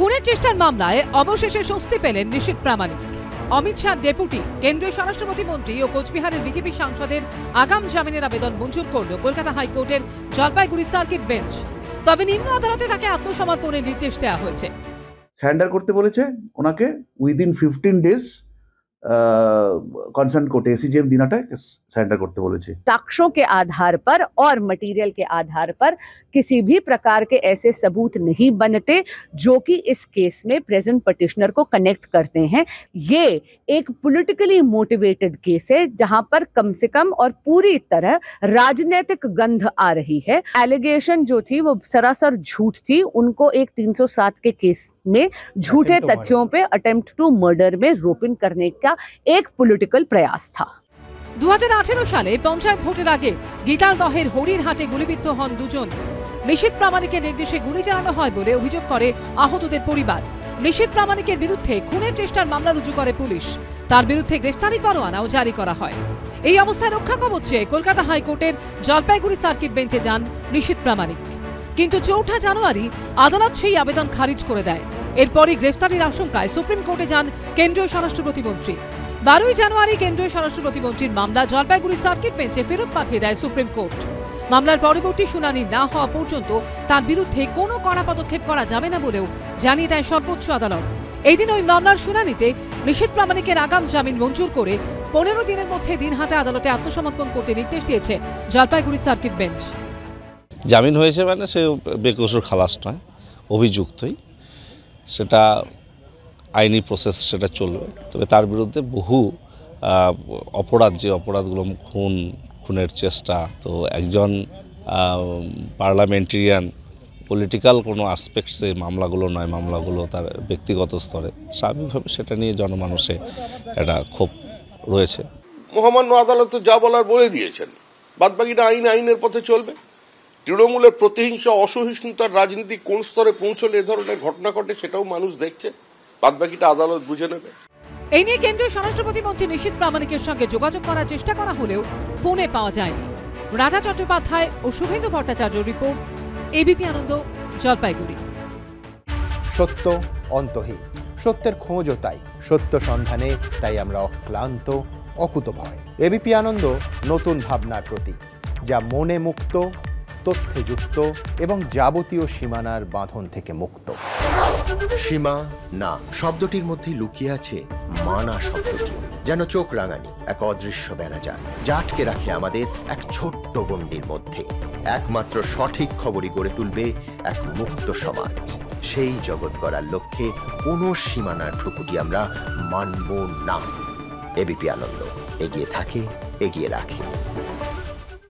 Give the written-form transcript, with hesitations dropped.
খুনের চেষ্টার মামলায় অবশেষে স্বস্তি পেলেন নিশীথ প্রামাণিক। অমিত শাহ ডেপুটি কেন্দ্রীয় স্বরাষ্ট্র প্রতিমন্ত্রী ও কোচবিহারের বিজেপি সাংসদের আগাম জামিনের আবেদন মঞ্জুর করল কলকাতা হাইকোর্টের জলপাইগুড়ি সার্কিট বেঞ্চ। তবে নিম্ন আদালতে তাকে আত্মসমর্পণের নির্দেশ দেওয়া হয়েছে। সারেন্ডার করতে বলেছে ওনাকে within 15 days concern court ACJM दिनाटा सरेंडर करते बोलेছে। साक्ष्यों के आधार पर और मटेरियल के आधार पर किसी भी प्रकार के ऐसे सबूत नहीं बनते जो कि इस केस में प्रेजेंट पटिशनर को कनेक्ट करते हैं। ये एक पॉलिटिकली मोटिवेटेड केस है जहां पर कम से कम और पूरी तरह राजनीतिक गंध आ रही है। एलिगेशन जो थी वो सरासर झूठ थी। उनको एक 307 के केस में झूठे तथ्यों पे अटेम्प्ट टू मर्डर में रोपिन करने का एक पॉलिटिकल प्रयास था। 2018 সালে পঞ্চায়েত ভোটের আগে গীতালদহের হরিরহাটে গুলিবিদ্ধ হন দুজন। নিশীথ প্রামাণিকের নির্দেশে গুলি চালানো হয় বলে অভিযোগ করে আহতদের পরিবার। নিশীথ প্রামাণিকের বিরুদ্ধে খুনের চেষ্টার মামলা রুজু করে পুলিশ। তার বিরুদ্ধে গ্রেফতারি পরোয়ানাও জারি করা হয়। এই অবস্থায় রক্ষা কবচ চেয়ে কলকাতা হাইকোর্টের জলপাইগুড়ি সার্কিট বেঞ্চে যান নিশীথ প্রামাণিক। কিন্তু 4 জানুয়ারি আদালত সেই আবেদন খারিজ করে দেয়। এরপরই গ্রেফতারির আশঙ্কায় সুপ্রিম কোর্টে যান কেন্দ্রীয় স্বরাষ্ট্র প্রতিমন্ত্রী। 12 জানুয়ারি কেন্দ্রীয় স্বরাষ্ট্র প্রতিমন্ত্রীর মামলা জলপাইগুড়ি সার্কিট বেঞ্চে ফেরত পাঠিয়ে দেয় সুপ্রিম কোর্ট। মামলার পরবর্তী শুনানি না হওয়া পর্যন্ত তার বিরুদ্ধে কোনো কড়া পদক্ষেপ করা যাবে না বলেও জানিয়ে দেয় সর্বোচ্চ আদালত। এই দিন ওই মামলার শুনানিতে নিশীথ প্রামাণিকের আগাম জামিন মঞ্জুর করে 15 দিনের মধ্যে দিনহাটা আদালতে আত্মসমর্পণ করতে নির্দেশ দিয়েছে জলপাইগুড়ি সার্কিট বেঞ্চ। জামিন হয়েছে মানে সে বেকসুর খালাস নয়, অভিযুক্তই। সেটা আইনি প্রসেস সেটা চলবে। তবে তার বিরুদ্ধে বহু অপরাধ, যে অপরাধগুলো খুনের চেষ্টা, তো একজন পার্লামেন্টেরিয়ান পলিটিক্যাল কোনো আসপেক্টসে মামলাগুলো নয়, মামলাগুলো তার ব্যক্তিগত স্তরে। স্বাভাবিকভাবে সেটা নিয়ে জনমানসে একটা ক্ষোভ রয়েছে। মহামান্য আদালত যা বলার বলে দিয়েছেন, বাদবাকিটা আইনের পথে চলবে। তৃণমূলের প্রতিহিংসা, অসহিষ্ণুতার রাজনীতি কোন স্তরে পৌঁছলে এ ধরনের ঘটনা ঘটে সেটাও মানুষ দেখছে। বাদবাকিটা আদালত বুঝে নেবে। এই নিয়ে কেন্দ্রীয় স্বরাষ্ট্র প্রতিমন্ত্রী নিশীথ প্রামাণিকের সঙ্গে যোগাযোগ করার চেষ্টা করা হলেও ফোনে পাওয়া যায়নি। রাজা চট্টোপাধ্যায় ও শুভেন্দু ভট্টাচার্য রিপোর্ট, এবিপি আনন্দ, জলপাইগুড়ি। সত্য অন্তহীন, সত্যের খোঁজও তাই, সত্য সন্ধানে তাই আমরা অক্লান্ত, অকুতভয়। এবিপি আনন্দ নতুন ভাবনার প্রতীক, যা মনে মুক্ত, তথ্যে যুক্ত এবং যাবতীয় সীমানার বাঁধন থেকে মুক্ত। সীমা না শব্দটির মধ্যে লুকিয়ে আছে মানা শব্দটি, যেন চোখ রাঙানি এক অদৃশ্য বেড়াজাল, যা আটকে রাখে আমাদের এক ছোট্ট গণ্ডির মধ্যে। একমাত্র সঠিক খবরই গড়ে তুলবে এক মুক্ত সমাজ। সেই জগৎ গড়ার লক্ষ্যে কোনো সীমানার ঠুকুটি আমরা মানব না। এবিপি আনন্দ এগিয়ে থাকে, এগিয়ে রাখে।